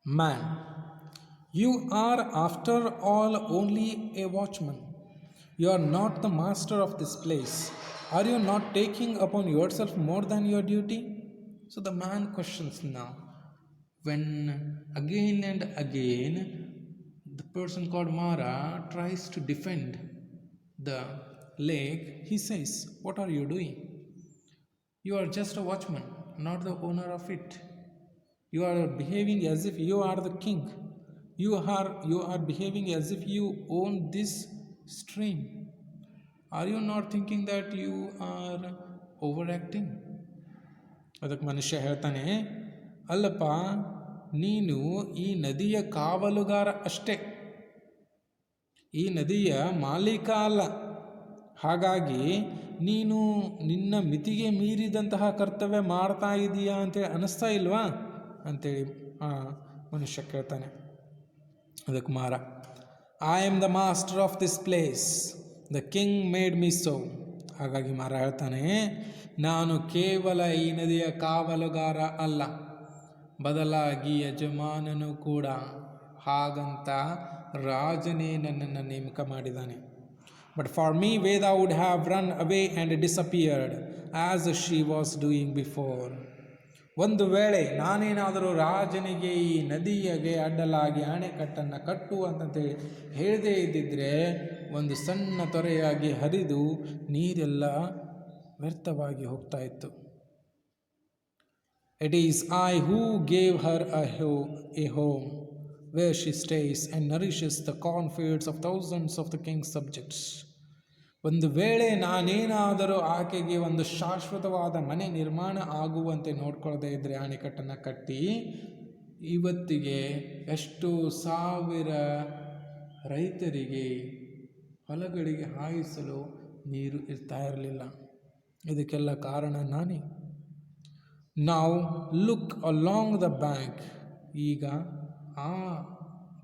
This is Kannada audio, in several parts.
Man, you are after all only a watchman. You are not the master of this place. Are you not taking upon yourself more than your duty? So the man questions now. When again and again the person called Mara tries to defend the lake, he says, "What are you doing? You are just a watchman, not the owner of it. You are behaving as if you are the king. You are behaving as if you own this stream. Are you not thinking that you are overacting?" ಅದಕ್ಕೆ ಮನುಷ್ಯ ಹೇಳ್ತಾನೆ, ಅಲ್ಲಪ್ಪ, ನೀನು ಈ ನದಿಯ ಕಾವಲುಗಾರ ಅಷ್ಟೇ, ಈ ನದಿಯ ಮಾಲೀಕ ಅಲ್ಲ. ಹಾಗಾಗಿ ನೀನು ನಿನ್ನ ಮಿತಿಗೆ ಮೀರಿದಂತಹ ಕರ್ತವ್ಯ ಮಾಡ್ತಾ ಇದೀಯಾ ಅಂತೇಳಿ ಅನ್ನಿಸ್ತಾ ಇಲ್ವಾ ಅಂತೇಳಿ ಮನುಷ್ಯ ಕೇಳ್ತಾನೆ. ಅದಕ್ಕೆ ಮಾರ, I am the master of this place, the king made me so. ಹಾಗಾಗಿ ಮಾರ ಹೇಳ್ತಾನೆ, ನಾನು ಕೇವಲ ಈ ನದಿಯ ಕಾವಲುಗಾರ ಅಲ್ಲ, ಬದಲಾಗಿ ಯಜಮಾನನು ಕೂಡ. ಹಾಗಂತ ರಾಜನೇ ನನ್ನನ್ನು ನೇಮಕ ಮಾಡಿದ್ದಾನೆ. But for me Veda would have run away and disappeared as she was doing before. ಒಂದು ವೇಳೆ ನಾನೇನಾದರೂ ರಾಜನಿಗೆ ಈ ನದಿಯಗೆ ಅಡ್ಡಲಾಗಿ ಅಣೆಕಟ್ಟನ್ನು ಕಟ್ಟು ಅಂತಂತೇಳಿ ಹೇಳದೇ ಇದ್ದಿದ್ರೆ ಒಂದು ಸಣ್ಣ ತೊರೆಯಾಗಿ ಹರಿದು ನೀರೆಲ್ಲ ವ್ಯರ್ಥವಾಗಿ ಹೋಗ್ತಾ ಇತ್ತು. It is I who gave her a home where she stays and nourishes the cornfields of thousands of the king's subjects. ಒಂದು ವೇಳೆ ನಾನೇನಾದರೂ ಆಕೆಗೆ ಒಂದು ಶಾಶ್ವತವಾದ ಮನೆ ನಿರ್ಮಾಣ ಆಗುವಂತೆ ನೋಡ್ಕೊಳ್ಳದೆ ಇದ್ದರೆ ಅಣೆಕಟ್ಟನ್ನು ಕಟ್ಟಿ, ಇವತ್ತಿಗೆ ಎಷ್ಟು ಸಾವಿರ ರೈತರಿಗೆ ಹೊಲಗಳಿಗೆ ಹಾಯಿಸಲು ನೀರು ಇರ್ತಾ ಇರಲಿಲ್ಲ. ಇದಕ್ಕೆಲ್ಲ ಕಾರಣ ನಾನೇ. ನಾವು ಲುಕ್ ಅಲಾಂಗ್ ದ ಬ್ಯಾಂಕ್. ಈಗ ಆ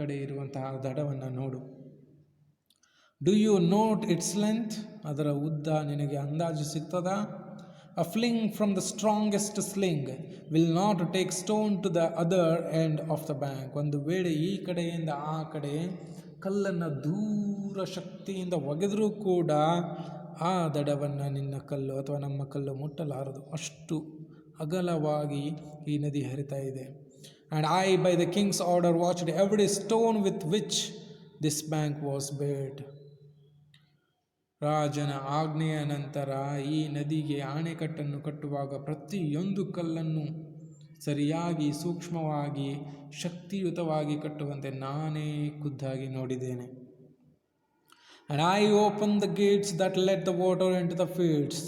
ಕಡೆ ಇರುವಂತಹ ದಡವನ್ನು ನೋಡು. Do you note its length? ಅದರ ಉದ್ದ ನಿನಗೆ ಅಂದಾಜು ಸಿಗ್ತದಾ? A fling from the strongest sling will not take stone to the other end of the bank. ಒಂದು ವೇಳೆ ಈ ಕಡೆಯಿಂದ ಆ ಕಡೆ ಕಲ್ಲನ್ನು ದೂರ ಶಕ್ತಿಯಿಂದ ಒಗೆದರೂ ಕೂಡ ಆ ದಡವನ್ನು ನಿನ್ನ ಕಲ್ಲು ಅಥವಾ ನಮ್ಮ ಕಲ್ಲು ಮುಟ್ಟಲಾರದು. ಅಷ್ಟು ಅಗಲವಾಗಿ ಈ ನದಿ ಹರಿತಾ ಇದೆ. And I by the king's order watched every stone with which this bank was bade. ರಾಜನ ಆಜ್ಞೆಯ ನಂತರ ಈ ನದಿಗೆ ಅಣೆಕಟ್ಟನ್ನು ಕಟ್ಟುವಾಗ ಪ್ರತಿಯೊಂದು ಕಲ್ಲನ್ನು ಸರಿಯಾಗಿ, ಸೂಕ್ಷ್ಮವಾಗಿ, ಶಕ್ತಿಯುತವಾಗಿ ಕಟ್ಟುವಂತೆ ನಾನೇ ಖುದ್ದಾಗಿ ನೋಡಿದ್ದೇನೆ. And I open the Gates that let the water into the fields.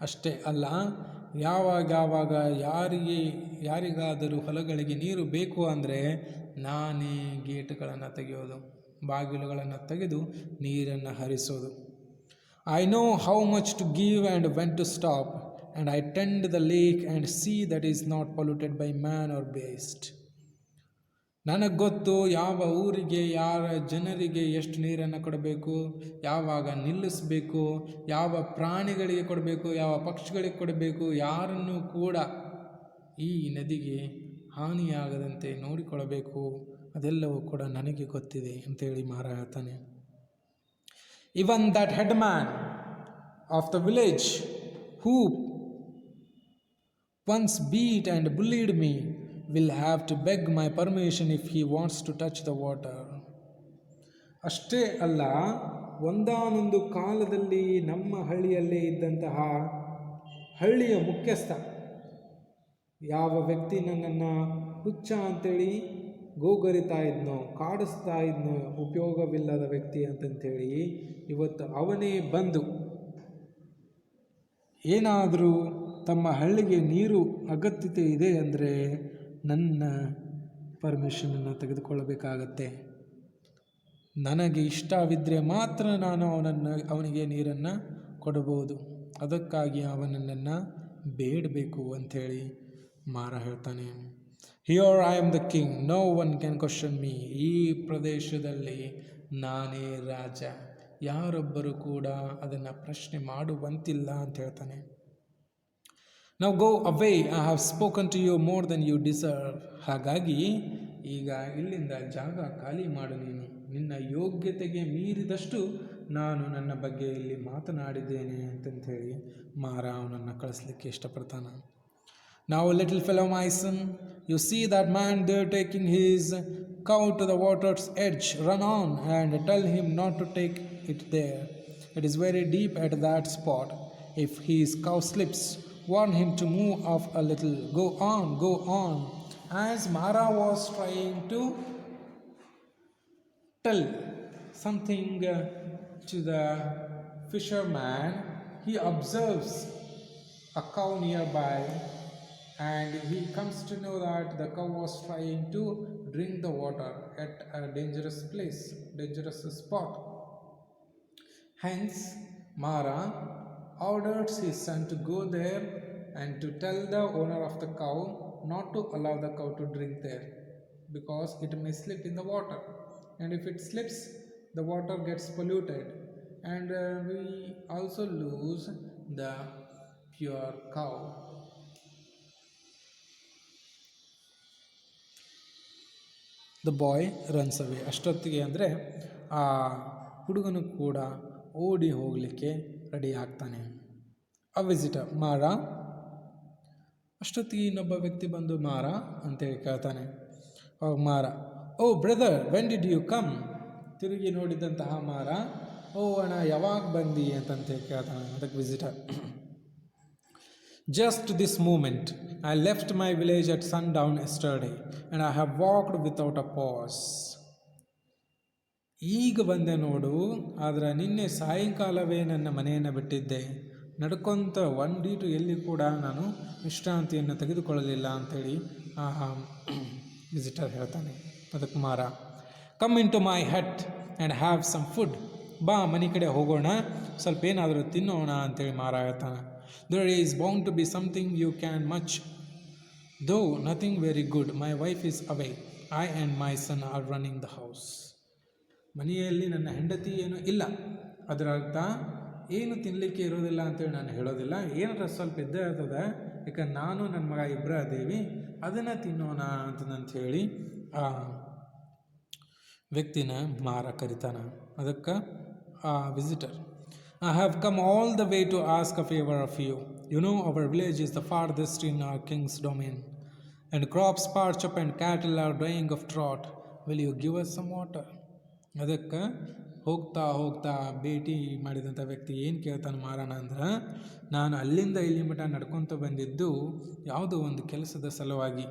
ಅಷ್ಟೇ ಅಲ್ಲ, ಯಾವಾಗ ಯಾರಿಗಾದರೂ ಹೊಲಗಳಿಗೆ ನೀರು ಬೇಕು ಅಂದರೆ ನಾನೇ ಗೇಟ್ಗಳನ್ನು ತೆಗೆಯೋದು, ಬಾಗಿಲುಗಳನ್ನು ತೆಗೆದು ನೀರನ್ನು ಹರಿಸೋದು. I know how much to give and when to stop, and I tend the lake and see that is not polluted by man or beast. ನನಗೆ ಗೊತ್ತು ಯಾವ ಊರಿಗೆ, ಯಾರ ಜನರಿಗೆ ಎಷ್ಟು ನೀರನ್ನು ಕೊಡಬೇಕು, ಯಾವಾಗ ನಿಲ್ಲಿಸಬೇಕು, ಯಾವ ಪ್ರಾಣಿಗಳಿಗೆ ಕೊಡಬೇಕು, ಯಾವ ಪಕ್ಷಿಗಳಿಗೆ ಕೊಡಬೇಕು, ಯಾರನ್ನು ಕೂಡ ಈ ನದಿಗೆ ಹಾನಿಯಾಗದಂತೆ ನೋಡಿಕೊಳ್ಳಬೇಕು, ಅದೆಲ್ಲವೂ ಕೂಡ ನನಗೆ ಗೊತ್ತಿದೆ ಅಂತೇಳಿ ಮಾರ ಹೇಳ್ತಾನೆ. Even that head man of the village who once beat and bullied me will have to beg my permission if he wants to touch the water. ಅಷ್ಟೇ ಅಲ್ಲ, ಒಂದಾನೊಂದು ಕಾಲದಲ್ಲಿ ನಮ್ಮ ಹಳ್ಳಿಯಲ್ಲೇ ಇದ್ದಂತಹ ಹಳ್ಳಿಯ ಮುಖ್ಯಸ್ಥ, ಯಾವ ವ್ಯಕ್ತಿ ನನ್ನನ್ನು ಹುಚ್ಚ ಅಂತೇಳಿ ಗೋಗರಿತಾ ಇದ್ನೋ, ಕಾಡಿಸ್ತಾ ಇದ್ನೋ, ಉಪಯೋಗವಿಲ್ಲದ ವ್ಯಕ್ತಿ ಅಂತಂಥೇಳಿ, ಇವತ್ತು ಅವನೇ ಬಂದು ಏನಾದರೂ ತಮ್ಮ ಹಳ್ಳಿಗೆ ನೀರು ಅಗತ್ಯತೆ ಇದೆ ಅಂದರೆ ನನ್ನ ಪರ್ಮಿಷನನ್ನು ತೆಗೆದುಕೊಳ್ಳಬೇಕಾಗತ್ತೆ. ನನಗೆ ಇಷ್ಟವಿದ್ದರೆ ಮಾತ್ರ ನಾನು ಅವನಿಗೆ ನೀರನ್ನು ಕೊಡಬಹುದು. ಅದಕ್ಕಾಗಿ ಅವನನ್ನು ಬೇಡಬೇಕು ಅಂಥೇಳಿ ಮಾರ ಹೇಳ್ತಾನೆ. Here I am the king, no one can question me. ಈ ಪ್ರದೇಶದಲ್ಲಿ ನಾನೇ ರಾಜ, ಯಾರೊಬ್ಬರು ಕೂಡ ಅದನ್ನು ಪ್ರಶ್ನೆ ಮಾಡುವಂತಿಲ್ಲ ಅಂತ ಹೇಳ್ತಾನೆ. Now go away, I have spoken to you more than you deserve. ಹಾಗಾಗಿ ಈಗ ಇಲ್ಲಿಂದ ಜಾಗ ಖಾಲಿ ಮಾಡು. ನೀನು ನಿನ್ನ ಯೋಗ್ಯತೆಗೆ ಮೀರಿದಷ್ಟು ನಾನು ನನ್ನ ಬಗ್ಗೆ ಇಲ್ಲಿ ಮಾತನಾಡಿದ್ದೇನೆ ಅಂತಂಥೇಳಿ ಮಾರ ಅವನನ್ನು ಕಳಿಸ್ಲಿಕ್ಕೆ ಇಷ್ಟಪಡ್ತಾನೆ. Now, little fellow my son, you see that man there taking his cow to the water's edge. Run on and tell him not to take it there. It is very deep at that spot. If his cow slips, warn him to move off a little. Go on, go on. As Mara was trying to tell something to the fisherman, he observes a cow nearby, and he comes to know that the cow was trying to drink the water at a dangerous place, dangerous spot. Hence, Mara orders his son to go there and to tell the owner of the cow not to allow the cow to drink there, because it may slip in the water, and if it slips, the water gets polluted, and we also lose the pure cow. The boy runs away. ಅಷ್ಟೊತ್ತಿಗೆ ಅಂದರೆ ಆ ಹುಡುಗನು ಕೂಡ ಓಡಿ ಹೋಗಲಿಕ್ಕೆ ರೆಡಿ ಆಗ್ತಾನೆ. ಅ ವಿಸಿಟರ್, ಮಾರ. ಅಷ್ಟೊತ್ತಿಗೆ ಇನ್ನೊಬ್ಬ ವ್ಯಕ್ತಿ ಬಂದು ಮಾರ ಅಂತೇಳಿ ಕೇಳ್ತಾನೆ. ಮಾರ, oh brother, when did you come? ತಿರುಗಿ ನೋಡಿದಂತಹ ಮಾರ, ಓ ಅಣ್ಣ ಯಾವಾಗ ಬಂದಿ ಅಂತಂತೇಳಿ ಕೇಳ್ತಾನೆ. ಅದಕ್ಕೆ visitor, just this moment I left my village at sundown yesterday and I have walked without a pause. ಈಗ ಬಂದೆ ನೋಡು, ಆದರೆ ನಿನ್ನೆ ಸಾಯಂಕಾಲವೇ ನನ್ನ ಮನೆಯನ್ನು ಬಿಟ್ಟಿದ್ದೆ. ನಡ್ಕೊತ ಒಂದೀಟು ಎಲ್ಲಿ ಕೂಡ ನಾನು ವಿಶ್ರಾಂತಿಯನ್ನು ತೆಗೆದುಕೊಳ್ಳಲಿಲ್ಲ ಅಂಥೇಳಿ ವಿಸಿಟರ್ ಹೇಳ್ತಾನೆ. ಅದಕ್ಕೆ ಮಾರ, come in to my hut and have some food. ಬಾ ಮನೆ ಕಡೆ ಹೋಗೋಣ, ಸ್ವಲ್ಪ ಏನಾದರೂ ತಿನ್ನೋಣ ಅಂತೇಳಿ ಮಾರ ಹೇಳ್ತಾನೆ. There is bound to be something you can much, though nothing very good. My wife is away. I and my son are running the house. ಮನೆಯಲ್ಲಿ ನನ್ನ ಹೆಂಡತಿ ಏನು ಇಲ್ಲ, ಅದರ ಅರ್ಥ ಏನು ತಿನ್ನಲಿಕ್ಕೆ ಇರೋದಿಲ್ಲ ಅಂತೇಳಿ ನಾನು ಹೇಳೋದಿಲ್ಲ. ಏನಾರ ಸ್ವಲ್ಪ ಇದ್ದೇ ಇರ್ತದೆ, ಯಾಕಂದ್ರೆ ನಾನು ನನ್ನ ಮಗ ಇಬ್ಬರ ಅದೇವಿ, ಅದನ್ನು ತಿನ್ನೋಣ ಅಂತಂಥೇಳಿ ಆ ವ್ಯಕ್ತಿನ ಮಾರ ಕರಿತಾನೆ. ಅದಕ್ಕೆ ಆ visitor, I have come all the way to ask a favor of you. You know our village is the farthest in our king's domain, and crops parch up and cattle are dying of drought. Will you give us some water? ಅದಕ್ಕೆ ಹೋಗ್ತಾ ಹೋಗ್ತಾ ಭೇಟಿ ಮಾಡಿದಂಥ ವ್ಯಕ್ತಿ ಏನು ಕೇಳ್ತಾನೆ ಮಾರನ ಅಂದ್ರೆ, ನಾನು ಅಲ್ಲಿಂದ ಇಲ್ಲಿ ಮಠ ನಡ್ಕೊತ ಬಂದಿದ್ದು ಯಾವುದೋ ಒಂದು ಕೆಲಸದ ಸಲುವಾಗಿ.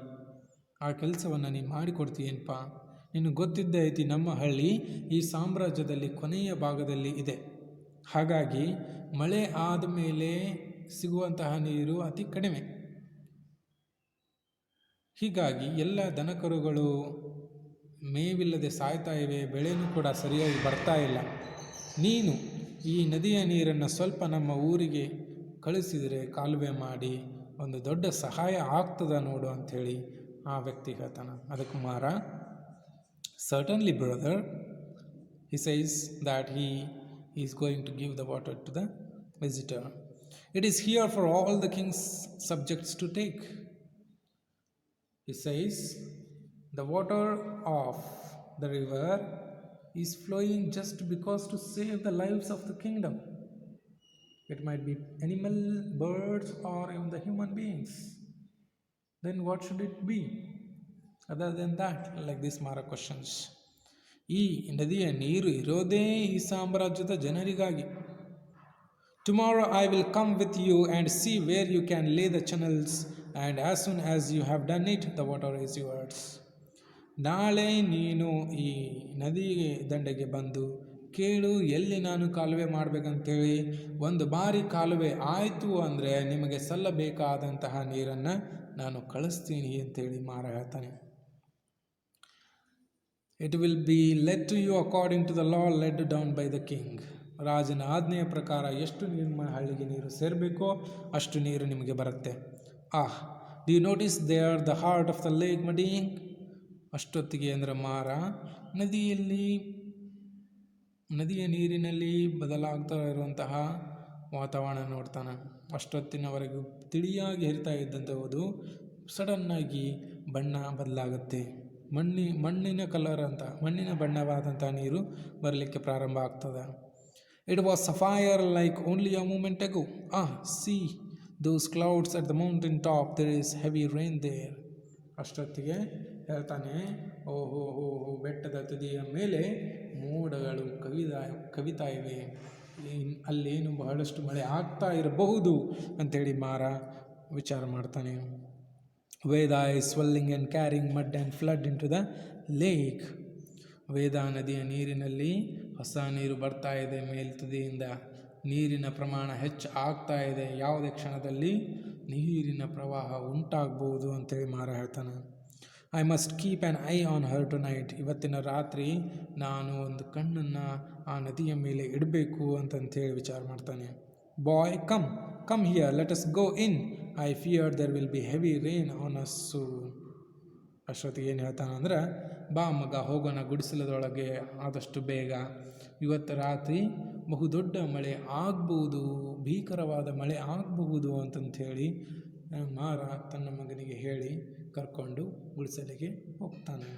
ಆ ಕೆಲಸವನ್ನು ನೀನು ಮಾಡಿಕೊಡ್ತೀಯೇನಪ್ಪ? ನಿನಗೆ ಗೊತ್ತಿದ್ದೇ ಐತಿ, ನಮ್ಮ ಹಳ್ಳಿ ಈ ಸಾಮ್ರಾಜ್ಯದಲ್ಲಿ ಕೊನೆಯ ಭಾಗದಲ್ಲಿ ಇದೆ. ಹಾಗಾಗಿ ಮಳೆ ಆದ ಮೇಲೆ ಸಿಗುವಂತಹ ನೀರು ಅತಿ ಕಡಿಮೆ. ಹೀಗಾಗಿ ಎಲ್ಲ ದನಕರುಗಳು ಮೇವಿಲ್ಲದೆ ಸಾಯ್ತಾ ಇವೆ, ಬೆಳೆನೂ ಕೂಡ ಸರಿಯಾಗಿ ಬರ್ತಾ ಇಲ್ಲ. ನೀನು ಈ ನದಿಯ ನೀರನ್ನು ಸ್ವಲ್ಪ ನಮ್ಮ ಊರಿಗೆ ಕಳಿಸಿದರೆ, ಕಾಲುವೆ ಮಾಡಿ ಒಂದು ದೊಡ್ಡ ಸಹಾಯ ಆಗ್ತದ ನೋಡು ಅಂಥೇಳಿ ಆ ವ್ಯಕ್ತಿ ಹೇಳ್ತಾನೆ. ಅದಕ್ಕೆ ಮಾರ, certainly brother, he says that he is going to give the water to the visitor. It is here for all the king's subjects to take. He says the water of the river is flowing just because to save the lives of the kingdom. It might be animal, birds, or even the human beings. Then what should it be other than that? Like this Mara questions. ಈ ನದಿಯ ನೀರು ಇರೋದೇ ಈ ಸಾಮ್ರಾಜ್ಯದ ಜನರಿಗಾಗಿ. Tomorrow I will come with you and see where you can lay the channels, and as soon as you have done it, the water is yours. ನಾಳೆ ನೀನು ಈ ನದಿ ದಂಡೆಗೆ ಬಂದು ಕೇಳು, ಎಲ್ಲಿ ನಾನು ಕಾಲುವೆ ಮಾಡಬೇಕಂತೇಳಿ. ಒಂದು ಬಾರಿ ಕಾಲುವೆ ಆಯಿತು ಅಂದರೆ ನಿಮಗೆ ಸಲ್ಲಬೇಕಾದಂತಹ ನೀರನ್ನು ನಾನು ಕಳಿಸ್ತೀನಿ ಅಂತೇಳಿ ಮಾರ ಹೇಳ್ತಾನೆ. It will be led to you according to the law laid down by the king. ರಾಜನ ಆಜ್ಞೆಯ ಪ್ರಕಾರ ಎಷ್ಟು ನಿಮ್ಮ ಹಳ್ಳಿಗೆ ನೀರು ಸೇರಬೇಕೋ ಅಷ್ಟು ನೀರು ನಿಮಗೆ ಬರುತ್ತೆ. Do you notice there the heart of the lake muddying? ಅಷ್ಟೊತ್ತಿಗೆ ಅಂದರೆ ಮಾರ ನದಿಯ ನೀರಿನಲ್ಲಿ ಬದಲಾಗ್ತಾ ಇರುವಂತಹ ವಾತಾವರಣ ನೋಡ್ತಾನೆ. ಅಷ್ಟೊತ್ತಿನವರೆಗೂ ತಿಳಿಯಾಗಿ ಹರಿತಾ ಇದ್ದಂಥದ್ದು ಸಡನ್ನಾಗಿ ಬಣ್ಣ ಬದಲಾಗುತ್ತೆ. ಮಣ್ಣಿನ ಕಲರ್ ಅಂತ, ಮಣ್ಣಿನ ಬಣ್ಣವಾದಂಥ ನೀರು ಬರಲಿಕ್ಕೆ ಪ್ರಾರಂಭ ಆಗ್ತದೆ. It was sapphire like only a moment ago. See those clouds at the mountain top, there is heavy rain there. ಅಷ್ಟೊತ್ತಿಗೆ ಹೇಳ್ತಾನೆ, ಓಹೋ ಹೋ ಹೋ, ಬೆಟ್ಟದ ತುದಿಯ ಮೇಲೆ ಮೋಡಗಳು ಕವಿತಾ ಇವೆ, ಅಲ್ಲೇನು ಬಹಳಷ್ಟು ಮಳೆ ಆಗ್ತಾ ಇರಬಹುದು ಅಂಥೇಳಿ ಮಾರ ವಿಚಾರ ಮಾಡ್ತಾನೆ. Veda is swelling and carrying mud and flood into the lake. Veda ನದಿಯ ನೀರಿನಲ್ಲಿ ಹೊಸ ನೀರು ಬರ್ತಾ ಇದೆ, ಮೇಲ್ತುದಿಯಿಂದ ನೀರಿನ ಪ್ರಮಾಣ ಹೆಚ್ಚು ಆಗ್ತಾ ಇದೆ, ಯಾವುದೇ ಕ್ಷಣದಲ್ಲಿ ನೀರಿನ ಪ್ರವಾಹ ಉಂಟಾಗ್ಬೋದು ಅಂತೇಳಿ ಮಾರ ಹೇಳ್ತಾನೆ. I must keep an eye on her tonight. ಇವತ್ತಿನ ರಾತ್ರಿ ನಾನು ಒಂದು ಕಣ್ಣನ್ನು ಆ ನದಿಯ ಮೇಲೆ ಇಡಬೇಕು ಅಂತಂಥೇಳಿ ವಿಚಾರ ಮಾಡ್ತಾನೆ. Boy come here, let us go in, I fear there will be heavy rain on us soon. ಅಷ್ಟೊತ್ತಿಗೆ ಏನು ಹೇಳ್ತಾನಂದ್ರೆ, ಬಾ ಮಗ ಹೋಗೋಣ ಗುಡಿಸಲದೊಳಗೆ ಆದಷ್ಟು ಬೇಗ, ಇವತ್ತು ರಾತ್ರಿ ಬಹುದೊಡ್ಡ ಮಳೆ ಆಗ್ಬೋದು, ಭೀಕರವಾದ ಮಳೆ ಆಗಬಹುದು ಅಂತಂಥೇಳಿ ಮಾರ ತನ್ನ ಮಗನಿಗೆ ಹೇಳಿ ಕರ್ಕೊಂಡು ಗುಡಿಸಲಿಗೆ ಹೋಗ್ತಾನೆ.